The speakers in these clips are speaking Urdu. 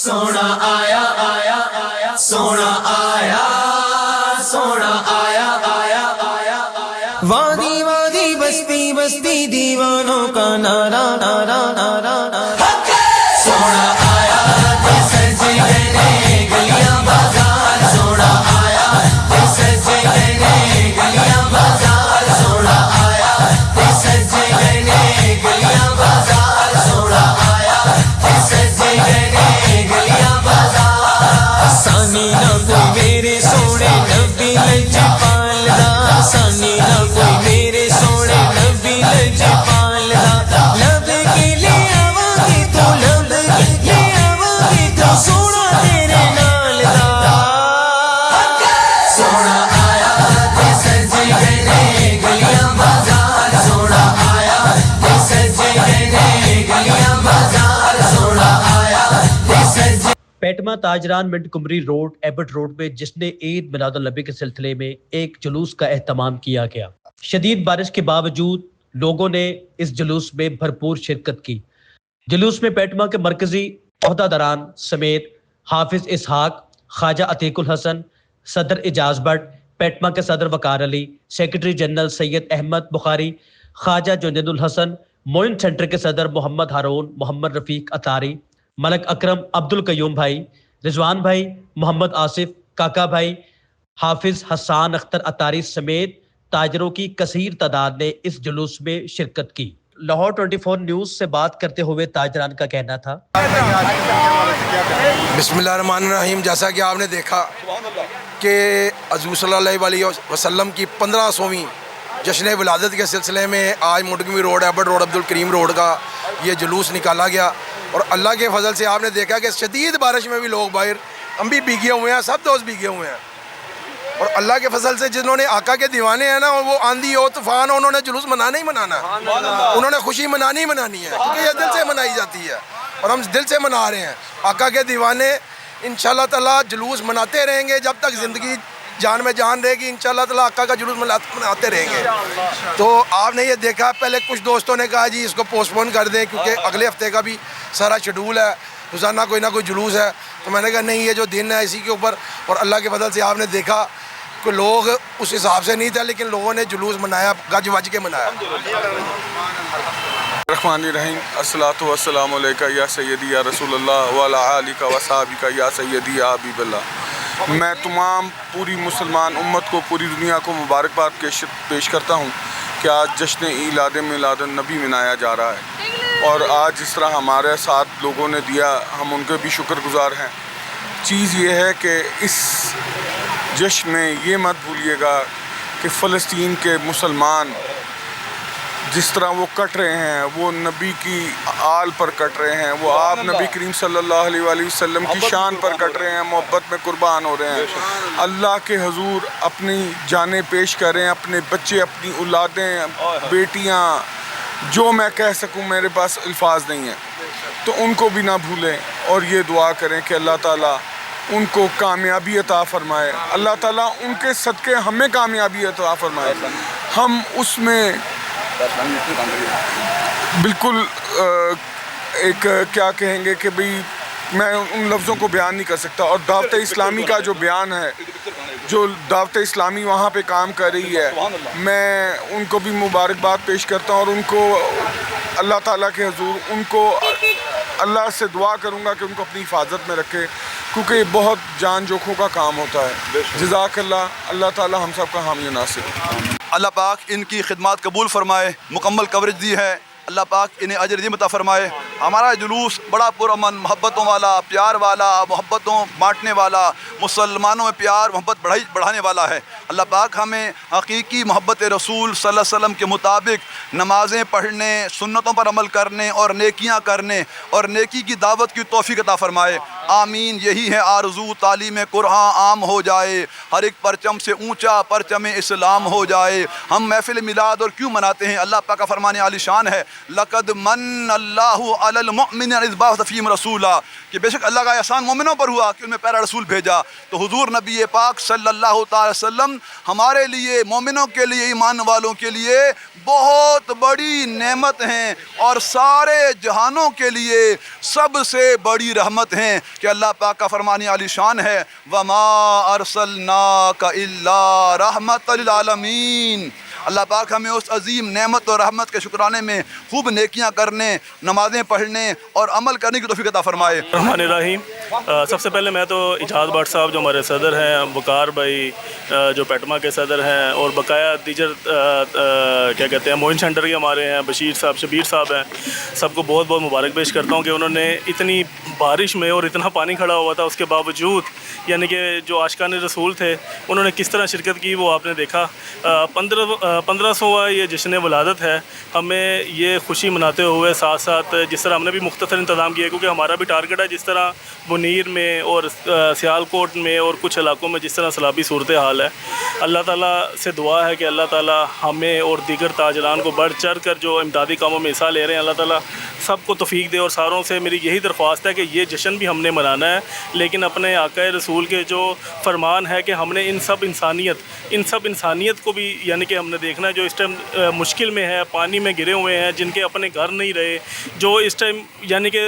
سونا آیا آیا آیا سونا آیا سونا آیا آیا آیا آیا وادی وادی بستی بستی دیوانوں کا نعرہ نعرہ نعرہ نعرہ سونا آیا سجے گئے گلیاں بازار سونا آیا سجے گئے گلیاں بازار سونا آیا سجے گئے گلیاں بازار سونا آیا سجے گئے گلیاں بازار سانی نہ کوئی میرے سونے نبی لجپال دا سانی نہ کوئی میرے سونے نبی لجپال دا لب کے لے آواں گے تو لب کے لے آواں گے تو سونا تیرے نال دا سونا آیا سجے گئے گلیاں بازار سونا آیا سجے گئے گلیاں بازار سونا آیا سجے پیٹما تاجران منٹ کمری روڈ ایبٹ روڈ میں جس نے عید میلاد النبی کے سلسلے میں ایک جلوس کا اہتمام کیا گیا۔ شدید بارش کے باوجود لوگوں نے اس جلوس میں بھرپور شرکت کی۔ جلوس میں پیٹما کے مرکزی عہدیداران سمیت حافظ اسحاق، خواجہ عتیق الحسن، صدر اعجاز بٹ، پیٹما کے صدر وقار علی، سیکرٹری جنرل سید احمد بخاری، خواجہ جنید الحسن، موئن سینٹر کے صدر محمد ہارون، محمد رفیق اتاری، ملک اکرم، عبد القیوم بھائی، رضوان بھائی، محمد آصف، کاکا بھائی، حافظ حسان اختر اتاری سمیت تاجروں کی کثیر تعداد نے اس جلوس میں شرکت کی۔ لاہور 24 نیوز سے بات کرتے ہوئے تاجران کا کہنا تھا، بسم اللہ الرحمن الرحیم۔ جیسا کہ آپ نے دیکھا کہ حضور صلی اللہ علیہ وسلم کی 1500ویں جشن ولادت کے سلسلے میں آج مٹکمی روڈ، ایبٹ روڈ، عبد الکریم روڈ کا یہ جلوس نکالا گیا، اور اللہ کے فضل سے آپ نے دیکھا کہ شدید بارش میں بھی لوگ باہر، ہم بھی بھیگے ہوئے ہیں، سب دوست بھیگے ہوئے ہیں، اور اللہ کے فضل سے جنہوں نے آقا کے دیوانے ہیں نا، وہ آندھی ہو طوفان ہو، انہوں نے جلوس منانا ہی منانا ہے، انہوں نے خوشی منانی ہی منانی ہے، کیونکہ یہ دل سے منائی جاتی ہے اور ہم دل سے منا رہے ہیں۔ آقا کے دیوانے انشاءاللہ تعالیٰ جلوس مناتے رہیں گے جب تک زندگی جان میں جان رہے گی، انشاءاللہ تعالیٰ آقا کا جلوس مناتے رہیں گے۔ تو آپ نے یہ دیکھا، پہلے کچھ دوستوں نے کہا جی اس کو پوسٹ پون کر دیں کیونکہ اگلے ہفتے کا بھی سارا شیڈول ہے، روزانہ کوئی نہ کوئی جلوس ہے، تو میں نے کہا نہیں، یہ جو دن ہے اسی کے اوپر، اور اللہ کے فضل سے آپ نے دیکھا کہ لوگ اس حساب سے نہیں تھے، لیکن لوگوں نے جلوس منایا، گج وج کے منایا۔ الرحمن الرحیم۔ الصلاۃ والسلام علیکہ یا سیدی یا رسول اللہ وعلی آلہ و صحابہ یا سیدی یا حبیب اللہ۔ میں تمام پوری مسلمان امت کو، پوری دنیا کو مبارکباد پیش کرتا ہوں کہ آج جشن میلاد النبی منایا جا رہا ہے، اور آج جس طرح ہمارے ساتھ لوگوں نے دیا، ہم ان کے بھی شکر گزار ہیں۔ چیز یہ ہے کہ اس جشن میں یہ مت بھولیے گا کہ فلسطین کے مسلمان جس طرح وہ کٹ رہے ہیں، وہ نبی کی آل پر کٹ رہے ہیں، وہ آپ نبی کریم صلی اللہ علیہ وآلہ وسلم کی شان پر کٹ رہے ہیں، محبت میں قربان ہو رہے ہیں، اللہ کے حضور اپنی جانیں پیش کر رہے ہیں، اپنے بچے، اپنی اولادیں، بیٹیاں، جو میں کہہ سکوں میرے پاس الفاظ نہیں ہیں، تو ان کو بھی نہ بھولیں، اور یہ دعا کریں کہ اللہ تعالیٰ ان کو کامیابی عطا فرمائے، اللہ تعالیٰ ان کے صدقے ہمیں کامیابی عطا فرمائے۔ ہم اس میں بالکل ایک کیا کہیں گے کہ بھئی میں ان لفظوں کو بیان نہیں کر سکتا، اور دعوت اسلامی کا جو بیان ہے، جو دعوت اسلامی وہاں پہ کام کر رہی ہے، میں ان کو بھی مبارکباد پیش کرتا ہوں، اور ان کو اللہ تعالیٰ کے حضور ان کو اللہ سے دعا کروں گا کہ ان کو اپنی حفاظت میں رکھے، کیونکہ یہ بہت جان جوکھوں کا کام ہوتا ہے۔ جزاک اللہ، اللہ تعالیٰ ہم سب کا حامی و ناصر۔ اللہ پاک ان کی خدمات قبول فرمائے، مکمل کوریج دی ہے، اللہ پاک انہیں اجر عظیم عطا فرمائے۔ ہمارا جلوس بڑا پرامن، محبتوں والا، پیار والا، محبتوں بانٹنے والا، مسلمانوں میں پیار محبت بڑھانے والا ہے۔ اللہ پاک ہمیں حقیقی محبت رسول صلی اللہ علیہ وسلم کے مطابق نمازیں پڑھنے، سنتوں پر عمل کرنے اور نیکیاں کرنے اور نیکی کی دعوت کی توفیق عطا فرمائے۔ آمین۔ یہی ہے آرزو، تعلیم قرآن عام ہو جائے، ہر ایک پرچم سے اونچا پرچم اسلام ہو جائے۔ ہم محفل میلاد اور کیوں مناتے ہیں؟ اللہ پاک کا فرمان عالی شان ہے، لقد من اللہ علی المؤمنین اذ بعث فیہم رسولا، کہ بے شک اللہ کا احسان مومنوں پر ہوا کہ ان میں پیارا رسول بھیجا۔ تو حضور نبی پاک صلی اللہ تعالی وسلم ہمارے لیے، مومنوں کے لیے، ایمان والوں کے لیے بہت بڑی نعمت ہیں، اور سارے جہانوں کے لیے سب سے بڑی رحمت ہیں، کہ اللہ پاک کا فرمان عالی شان ہے وَمَا أَرْسَلْنَاكَ إِلَّا رَحْمَةً لِلْعَالَمِينَ۔ اللہ پاک ہمیں اس عظیم نعمت اور رحمت کے شکرانے میں خوب نیکیاں کرنے، نمازیں پڑھنے اور عمل کرنے کی توفیق عطا فرمائے۔ الرحمن الرحیم۔ سب سے پہلے میں تو اجاد بٹ صاحب جو ہمارے صدر ہیں، وقار بھائی جو پیٹما کے صدر ہیں، اور بقایا دیگر کیا کہتے ہیں موئن سینٹر کے ہمارے ہیں، بشیر صاحب، شبیر صاحب ہیں، سب کو بہت بہت مبارک پیش کرتا ہوں کہ انہوں نے اتنی بارش میں اور اتنا پانی کھڑا ہوا تھا اس کے باوجود، یعنی کہ جو عاشقان رسول تھے انہوں نے کس طرح شرکت کی وہ آپ نے دیکھا۔ 1500واں یہ جشن ولادت ہے، ہمیں یہ خوشی مناتے ہوئے ساتھ ساتھ جس طرح ہم نے بھی مختصر انتظام کیا کیونکہ ہمارا بھی ٹارگٹ ہے، جس طرح منیر میں اور سیالکوٹ میں اور کچھ علاقوں میں جس طرح سیلابی صورتحال ہے، اللہ تعالیٰ سے دعا ہے کہ اللہ تعالیٰ ہمیں اور دیگر تاجران کو بڑھ چڑھ کر جو امدادی کاموں میں حصہ لے رہے ہیں اللہ تعالیٰ سب کو توفیق دے، اور ساروں سے میری یہی درخواست ہے کہ یہ جشن بھی ہم نے منانا ہے، لیکن اپنے آقا رسول کے جو فرمان ہے کہ ہم نے ان سب انسانیت کو بھی یعنی کہ ہم نے دیکھنا ہے جو اس ٹائم مشکل میں ہے، پانی میں گرے ہوئے ہیں، جن کے اپنے گھر نہیں رہے، جو اس ٹائم یعنی کہ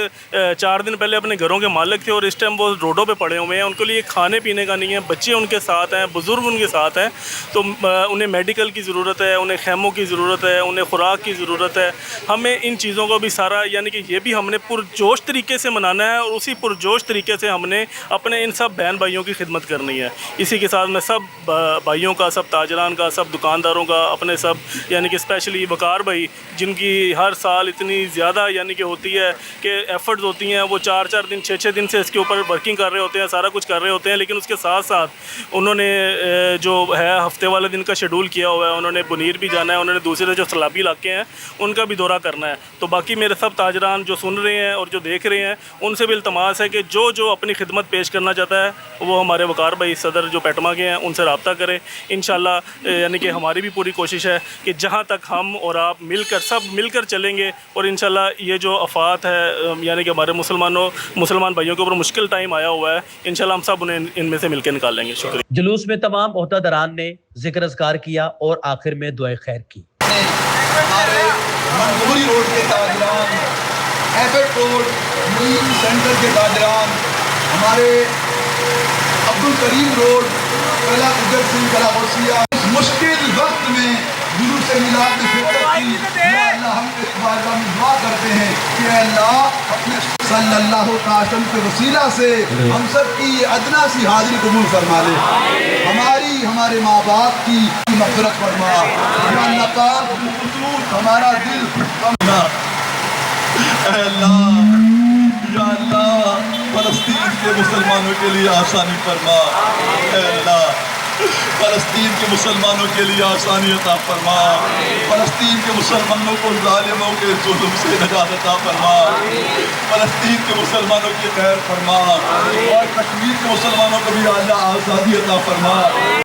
4 دن پہلے اپنے گھروں کے مالک تھے اور اس ٹائم وہ روڈوں پہ پڑے ہوئے ہیں، ان کے لیے کھانے پینے کا نہیں ہے، بچے ان کے ساتھ ہیں، بزرگ ان کے ساتھ ہیں، تو انہیں میڈیکل کی ضرورت ہے، انہیں خیموں کی ضرورت ہے، انہیں خوراک کی ضرورت ہے۔ ہمیں ان چیزوں کو بھی سارا یعنی کہ یہ بھی ہم نے پرجوش طریقے سے منانا ہے، اور اسی پرجوش طریقے سے ہم نے اپنے ان سب بہن بھائیوں کی خدمت کرنی ہے۔ اسی کے ساتھ میں سب بھائیوں کا، سب تاجران کا، سب دکانداروں کا، اپنے سب یعنی کہ اسپیشلی وقار بھائی جن کی ہر سال اتنی زیادہ یعنی کہ ہوتی ہے کہ ایفرٹس ہوتی ہیں، وہ 4 دن 6 دن سے اس کے اوپر ورکنگ کر رہے ہوتے ہیں، سارا کچھ کر رہے ہوتے ہیں، لیکن اس کے ساتھ ساتھ انہوں نے جو ہے ہفتے والے دن کا شیڈول کیا ہوا ہے، انہوں نے منیر بھی جانا ہے، انہوں نے دوسرے جو سیلابی علاقے ہیں ان کا بھی دورہ کرنا ہے۔ تو باقی میرے سب تاجران جو سن رہے ہیں اور جو دیکھ رہے ہیں ان سے بھی التماس ہے کہ جو اپنی خدمت پیش کرنا چاہتا ہے وہ ہمارے وقار بھائی صدر جو پیٹما کے ہیں ان سے رابطہ کرے۔ انشاءاللہ یعنی کہ ہماری بھی پوری کوشش ہے کہ جہاں تک ہم اور آپ سب مل کر چلیں گے، اور انشاءاللہ یہ جو آفات ہے یعنی کہ ہمارے مسلمان بھائیوں کے اوپر مشکل ٹائم آیا ہوا ہے، انشاءاللہ ہم سب انہیں ان میں سے مل کے نکال لیں گے۔ شکریہ۔ جلوس میں تمام عہدیداران نے ذکر اذکار کیا اور آخر میں دعائے خیر کی۔ ہمارے منگوری روڈ کے تاجران، ایبٹ روڈ موئن سینٹر کے تاجران، ہمارے عبدالکریم روڈ قلعہ قدر سنگھ قلعہ غوثیہ، اس مشکل وقت میں جلوس میلاد میں شرکت کی۔ یا اللہ ہم اس بارگاہ میں دعا کرتے ہیں کہ اے اللہ اپنے صلی اللہ علیہ وسلم کے وسیلہ سے ہم سب کی یہ ادنا سی حاضری قبول فرما لے، ہمارے ماں باپ کی مغفرت فرما۔ یا اللہ پاک بالخصوص ہمارا دل اے اللہ، یا اللہ فلسطین کے مسلمانوں کے لیے آسانی فرما، اے اللہ فلسطین کے مسلمانوں کے لیے آسانی عطا فرما، فلسطین کے مسلمانوں کو ظالموں کے ظلم سے نجات عطا فرما، فلسطین کے مسلمانوں کی خیر فرما، اور کشمیر کے مسلمانوں کو بھی اللہ آزادی عطا فرما۔